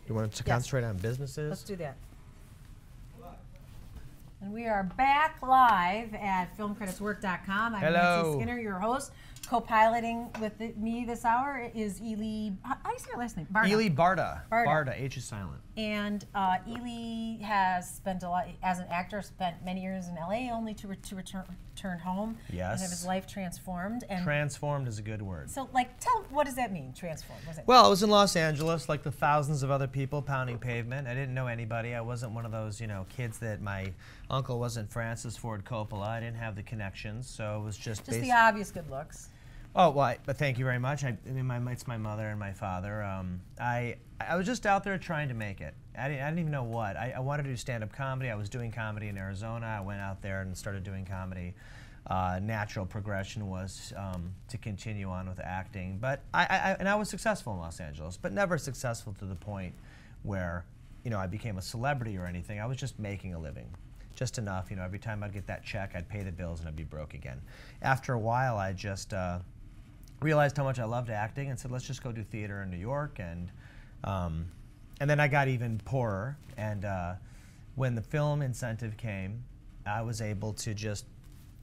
You want to concentrate on businesses? Let's do that. And we are back live at filmcreditswork.com. I'm Nancy Skinner, your host. Co-piloting with me this hour is Ely. How do you say your last name? Barda. Ely Barda. Barda. H is silent. And Ely has spent a lot, as an actor, spent many years in LA only to return home. Yes. And have his life transformed. And transformed is a good word. So, like, what does that mean, transformed? Well, I was in Los Angeles, like the thousands of other people pounding pavement. I didn't know anybody. I wasn't one of those, kids that my uncle wasn't Francis Ford Coppola. I didn't have the connections, so it was just the obvious good looks. Oh, well, but thank you very much. It's my mother and my father. I was just out there trying to make it. I didn't even know what. I wanted to do stand-up comedy. I was doing comedy in Arizona. I went out there and started doing comedy. Natural progression was to continue on with acting. But I was successful in Los Angeles, but never successful to the point where I became a celebrity or anything. I was just making a living. Just enough, every time I'd get that check, I'd pay the bills and I'd be broke again. After a while, I just realized how much I loved acting and said, let's just go do theater in New York. And then I got even poorer. And when the film incentive came, I was able to just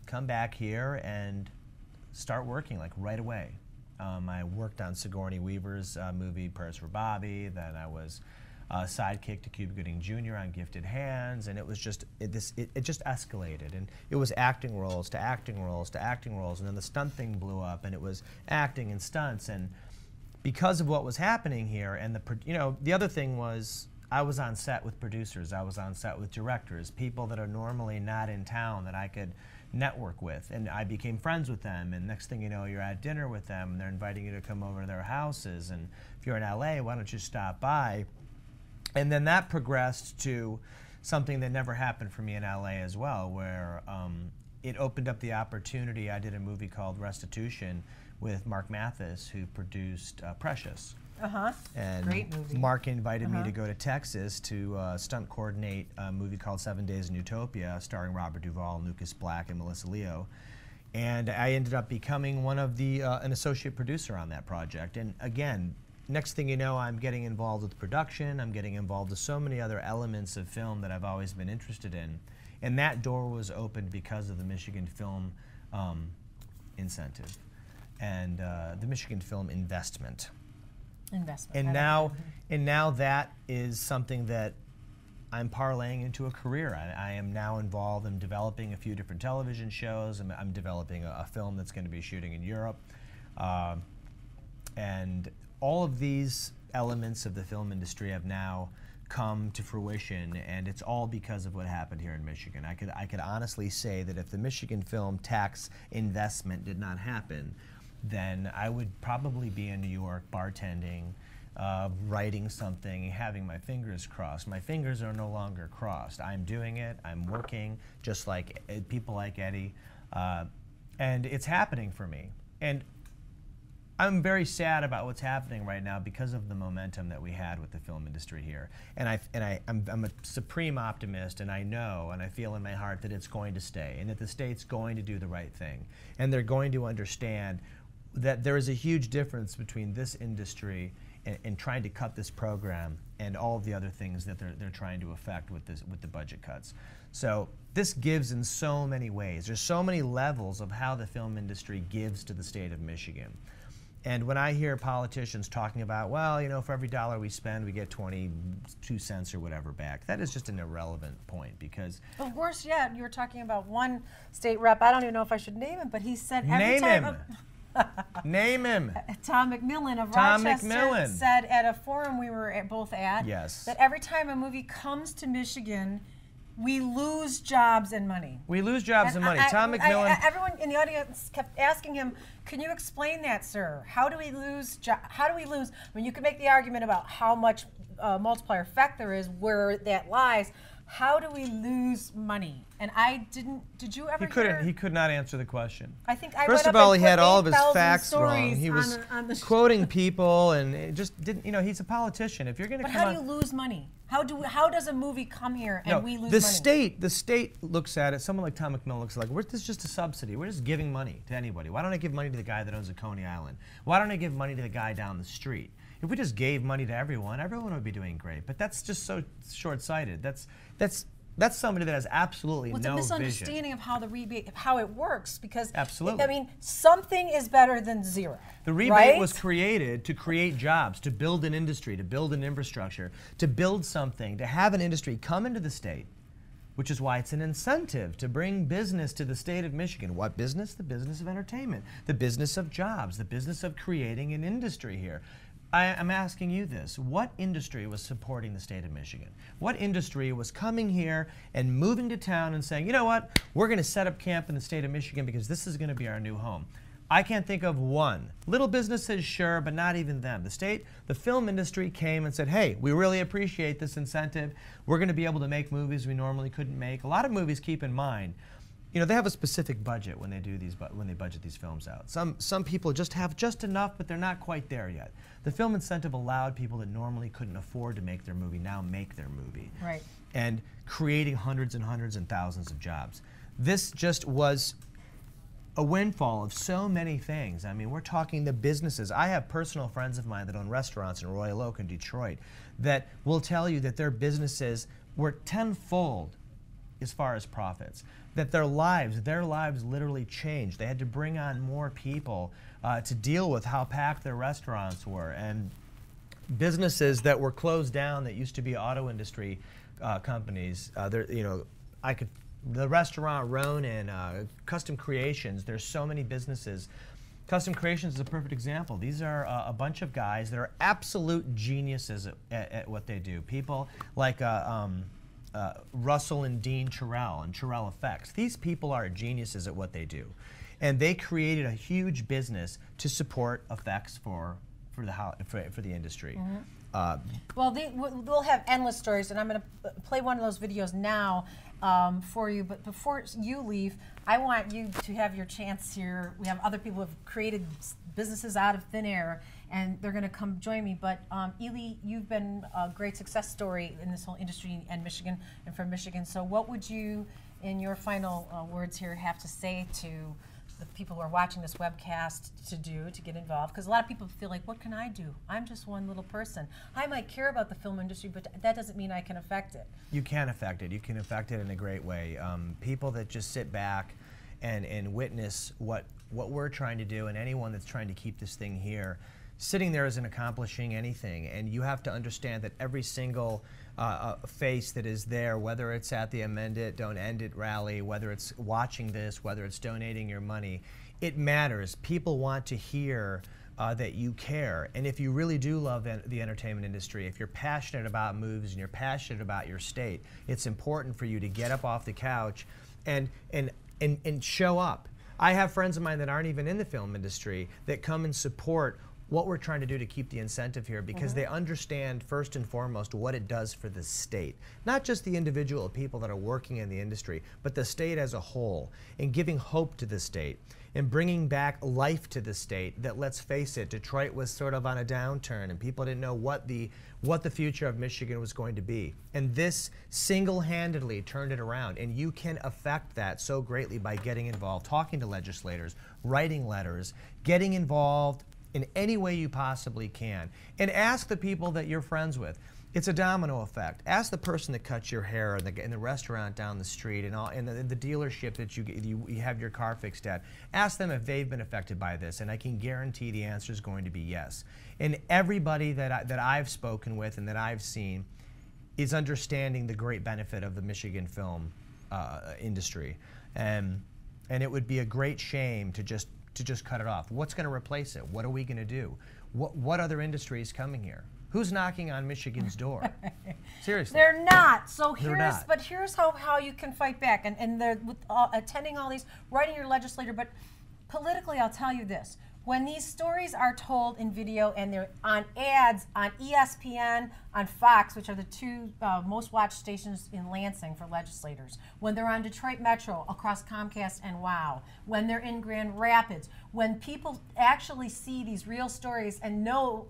come back here and start working like right away. I worked on Sigourney Weaver's movie Prayers for Bobby. Then I was sidekick to Cuba Gooding Jr. on Gifted Hands, and it was just it just escalated, and it was acting roles to acting roles to acting roles, and then the stunt thing blew up, and it was acting and stunts, and because of what was happening here, and the other thing was I was on set with producers, I was on set with directors, people that are normally not in town that I could network with, and I became friends with them, and next thing you know, you're at dinner with them, and they're inviting you to come over to their houses, and if you're in LA, why don't you stop by? And then that progressed to something that never happened for me in LA as well, where it opened up the opportunity. I did a movie called Restitution with Mark Mathis, who produced Precious. And great movie. Mark invited me to go to Texas to stunt coordinate a movie called 7 Days in Utopia, starring Robert Duvall, Lucas Black, and Melissa Leo. And I ended up becoming one of an associate producer on that project. And again, next thing you know, I'm getting involved with production. I'm getting involved with so many other elements of film that I've always been interested in. And that door was opened because of the Michigan Film Incentive and the Michigan Film Investment. And now that is something that I'm parlaying into a career. I am now involved in developing a few different television shows. I'm developing a film that's going to be shooting in Europe. And all of these elements of the film industry have now come to fruition, and it's all because of what happened here in Michigan. I could honestly say that if the Michigan film tax investment did not happen, then I would probably be in New York bartending, writing something, having my fingers crossed. My fingers are no longer crossed. I'm doing it, I'm working, just like people like Eddie, and it's happening for me. And I'm very sad about what's happening right now because of the momentum that we had with the film industry here. And I'm a supreme optimist, and I know and I feel in my heart that it's going to stay, and that the state's going to do the right thing. And they're going to understand that there is a huge difference between this industry and trying to cut this program and all of the other things that they're trying to affect with the budget cuts. So this gives in so many ways. There's so many levels of how the film industry gives to the state of Michigan. And when I hear politicians talking about, well, for every dollar we spend, we get 22 cents or whatever back, that is just an irrelevant point because... Of course, yeah, you were talking about one state rep, I don't even know if I should name him, but he said every time... Name him! Name him! Tom McMillan of Tom Rochester McMillan. said at a forum we were both at, yes, that every time a movie comes to Michigan, we lose jobs and money. We lose jobs and money. Tom McMillan... everyone in the audience kept asking him, can you explain that, sir? How do we lose how do we lose? I mean, you could make the argument about how much multiplier effect there is, where that lies. How do we lose money? And I didn't. Did you ever? He could not answer the question. I think I First of all, he had all of his facts wrong. He was quoting people, and it just didn't. He's a politician. If you're going to, but how do you lose money? How does a movie come here and we lose money? The state looks at it. Someone like Tom McMillan looks like, this is just a subsidy. We're just giving money to anybody. Why don't I give money to the guy that owns a Coney Island? Why don't I give money to the guy down the street? If we just gave money to everyone, everyone would be doing great. But that's just so short-sighted. That's somebody that has absolutely Well, it's no a misunderstanding of how the rebate, how it works, because Absolutely. I mean, something is better than zero. The rebate right? was created to create jobs, to build an industry, to build an infrastructure, to build something, to have an industry come into the state, which is why it's an incentive to bring business to the state of Michigan. What business? The business of entertainment, the business of jobs, the business of creating an industry here. I'm asking you this. What industry was supporting the state of Michigan? What industry was coming here and moving to town and saying, you know what, we're going to set up camp in the state of Michigan because this is going to be our new home? I can't think of one. Little businesses, sure, but not even them. The film industry came and said, hey, we really appreciate this incentive. We're going to be able to make movies we normally couldn't make. A lot of movies, keep in mind, you know, they have a specific budget when they do these, when they budget these films out. Some people just have just enough, but they're not quite there yet. The film incentive allowed people that normally couldn't afford to make their movie now make their movie. Right. And creating hundreds and hundreds and thousands of jobs. This just was a windfall of so many things. I mean, we're talking the businesses. I have personal friends of mine that own restaurants in Royal Oak and Detroit that will tell you that their businesses were tenfold as far as profits. That their lives literally changed. They had to bring on more people to deal with how packed their restaurants were. And businesses that were closed down that used to be auto industry companies, you know, the restaurant Ronin, Custom Creations, there's so many businesses. Custom Creations is a perfect example. These are a bunch of guys that are absolute geniuses at what they do. People like Russell and Dean Terrell and Terrell Effects. These people are geniuses at what they do. And they created a huge business to support effects for the industry. Mm-hmm. Well, we'll have endless stories, and I'm going to play one of those videos now for you. But before you leave, I want you to have your chance here. We have other people who have created businesses out of thin air, and they're going to come join me. But Ely, you've been a great success story in this whole industry in Michigan and from Michigan. So what would you, in your final words here, have to say to the people who are watching this webcast to do to get involved? Because a lot of people feel like, what can I do? I'm just one little person. I might care about the film industry, but that doesn't mean I can affect it. You can affect it. You can affect it in a great way. People that just sit back and witness what we're trying to do, and anyone that's trying to keep this thing here, sitting there isn't accomplishing anything. And you have to understand that every single face that is there, whether it's at the Amend It, Don't End It rally, whether it's watching this, whether it's donating your money, it matters. People want to hear that you care. And if you really do love the entertainment industry, if you're passionate about movies and you're passionate about your state, it's important for you to get up off the couch and show up. I have friends of mine that aren't even in the film industry that come and support what we're trying to do to keep the incentive here, because they understand first and foremost what it does for the state. Not just the individual people that are working in the industry, but the state as a whole, and giving hope to the state and bringing back life to the state that, let's face it, Detroit was sort of on a downturn and people didn't know what the future of Michigan was going to be. And this single-handedly turned it around, and you can affect that so greatly by getting involved, talking to legislators, writing letters, getting involved in any way you possibly can. And ask the people that you're friends with. It's a domino effect. Ask the person that cuts your hair in the restaurant down the street and in the dealership that you have your car fixed at. Ask them if they've been affected by this, and I can guarantee the answer is going to be yes. And everybody that I've spoken with and that I've seen is understanding the great benefit of the Michigan film industry. And it would be a great shame to just cut it off. What's going to replace it? What are we going to do? What other industry is coming here? Who's knocking on Michigan's door? Seriously. They're not. So They're not. But here's how you can fight back. And they're with, attending all these, writing your legislator. But politically, I'll tell you this. When these stories are told in video and they're on ads on ESPN, on Fox, which are the two most watched stations in Lansing for legislators, when they're on Detroit Metro across Comcast and WOW, when they're in Grand Rapids, when people actually see these real stories and know,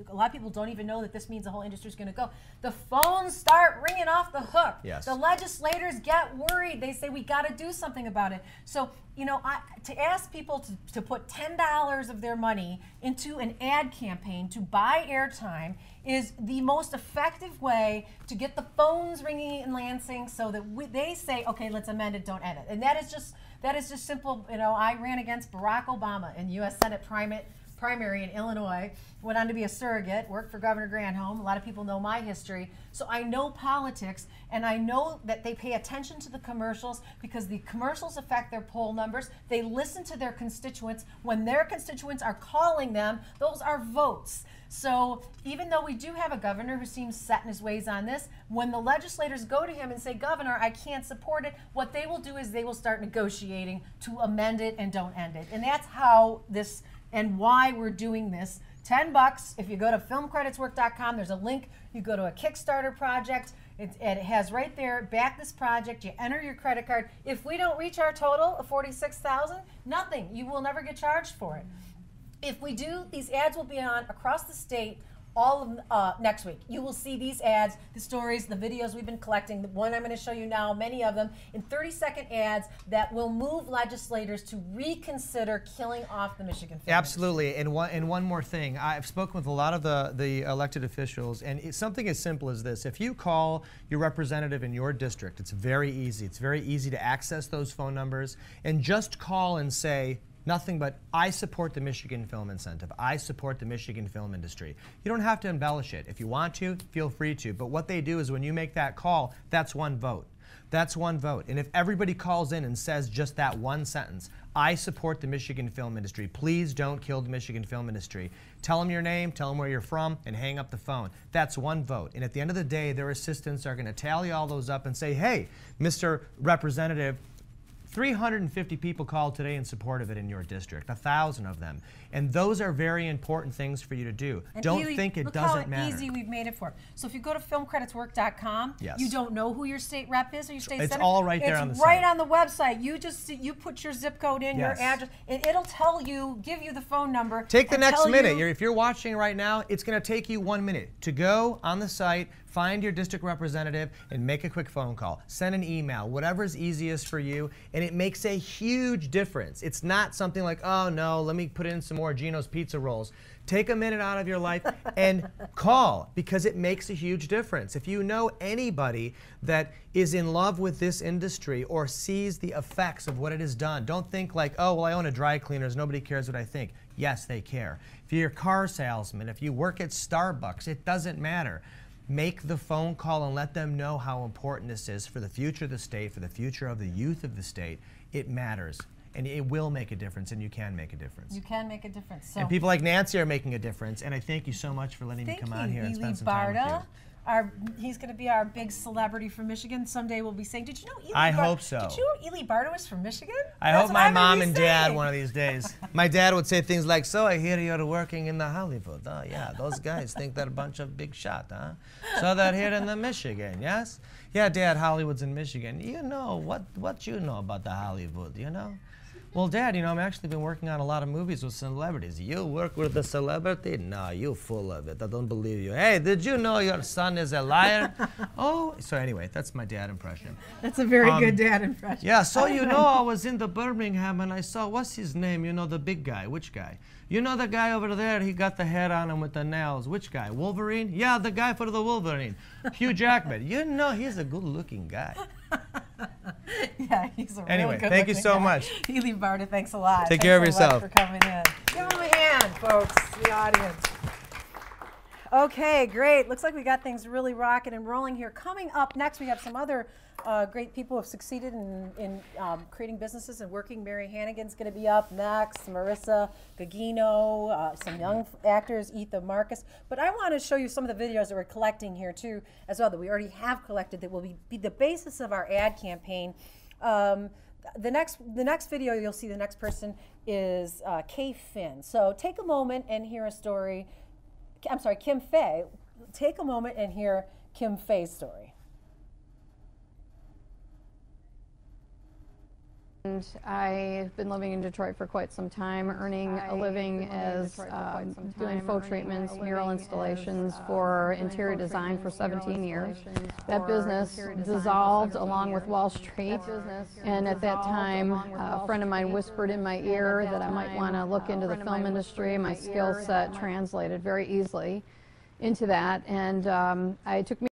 a lot of people don't even know that this means the whole industry is going to go, the phones start ringing off the hook. Yes. The legislators get worried. They say, we got to do something about it. So, you know, to ask people to put $10 of their money into an ad campaign to buy airtime is the most effective way to get the phones ringing in Lansing so that they say, okay, let's amend it, don't end it. And that is just simple. You know, I ran against Barack Obama in U.S. Senate primary in Illinois, went on to be a surrogate, worked for Governor Granholm. A lot of people know my history. So I know politics, and I know that they pay attention to the commercials because the commercials affect their poll numbers. They listen to their constituents. When their constituents are calling them, those are votes. So even though we do have a governor who seems set in his ways on this, when the legislators go to him and say, Governor, I can't support it, what they will do is they will start negotiating to amend it and don't end it. And that's how this and why we're doing this. $10. If you go to filmcreditswork.com, there's a link. You go to a Kickstarter project. It has right there, back this project. You enter your credit card. If we don't reach our total of $46,000, nothing. You will never get charged for it. If we do, these ads will be on across the state all of next week. You will see these ads, the stories, the videos we've been collecting, the one I'm going to show you now, many of them, in 30-second ads that will move legislators to reconsider killing off the Michigan film. Absolutely, and one more thing. I've spoken with a lot of the elected officials, and it's something as simple as this. If you call your representative in your district, it's very easy. It's very easy to access those phone numbers, and just call and say, nothing but, I support the Michigan Film Incentive. I support the Michigan film industry. You don't have to embellish it. If you want to, feel free to. But what they do is when you make that call, that's one vote. That's one vote. And if everybody calls in and says just that one sentence, I support the Michigan film industry. Please don't kill the Michigan film industry. Tell them your name, tell them where you're from, and hang up the phone. That's one vote. And at the end of the day, their assistants are going to tally all those up and say, hey, Mr. Representative, 350 people called today in support of it in your district, 1,000 of them. And those are very important things for you to do. And don't think it doesn't matter. Look how easy we've made it for. So if you go to filmcreditswork.com, yes. You don't know who your state rep is or your state it's senator. all right there on the It's right site. on the website. You put your zip code in, yes. your address, and it'll tell you, give you the phone number. Take the next minute. If you're watching right now, it's going to take you 1 minute to go on the site, find your district representative, and make a quick phone call. Send an email, whatever's easiest for you, and it makes a huge difference. It's not something like, oh no, let me put in some more Gino's Pizza Rolls. Take a minute out of your life and call, because it makes a huge difference. If you know anybody that is in love with this industry or sees the effects of what it has done, don't think like, oh, well, I own a dry cleaners, nobody cares what I think. Yes, they care. If you're a car salesman, if you work at Starbucks, it doesn't matter. Make the phone call and let them know how important this is for the future of the state, for the future of the youth of the state. It matters. And it will make a difference, and you can make a difference. You can make a difference. So and people like Nancy are making a difference, and I thank you so much for letting me come on here and spend some time with you. He's going to be our big celebrity from Michigan. Someday we'll be saying, did you know Ely I hope so. Did you know Ely Barta was from Michigan? I hope my mom and dad one of these days. My dad would say things like, so I hear you're working in the Hollywood. Oh, yeah, those guys think they're a bunch of big shot, huh? So they're here in the Michigan, yes? Yeah, Dad, Hollywood's in Michigan. You know, what you know about the Hollywood, you know? Well, Dad, you know, I've actually been working on a lot of movies with celebrities. You work with a celebrity? No, you're full of it. I don't believe you. Hey, did you know your son is a liar? Oh, so anyway, that's my dad impression. That's a very good dad impression. Yeah, so you know I was in the Birmingham and I saw, what's his name? You know, the big guy. Which guy? You know the guy over there, he got the head on him with the nails. Which guy? Wolverine? Yeah, the guy for the Wolverine. Hugh Jackman. You know, he's a good-looking guy. Yeah, he's a anyway, real good thank you so guy. much. Ely Barta, thanks a lot. Take care of Thanks yourself. So much for coming in. Give him a hand, folks, the audience. Okay, great. Looks like we got things really rocking and rolling here. Coming up next, we have some other great people who have succeeded in creating businesses and working. Mary Hannigan's going to be up next, Marissa Gagino, some young actors, Etha Marcus. But I want to show you some of the videos that we're collecting here too, as well, that we already have collected, that will be the basis of our ad campaign. The next video you'll see, the next person is Kay Finn. So take a moment and hear a story. I'm sorry, Kim Fay. take a moment and hear Kim Fay's story. And I've been living in Detroit for quite some time, earning a living as doing faux treatments, mural installations for interior design for 17 years. That business dissolved along with Wall Street, and at that time a friend of mine whispered in my ear that I might want to look into the film industry. My skill set translated very easily into that, and it took me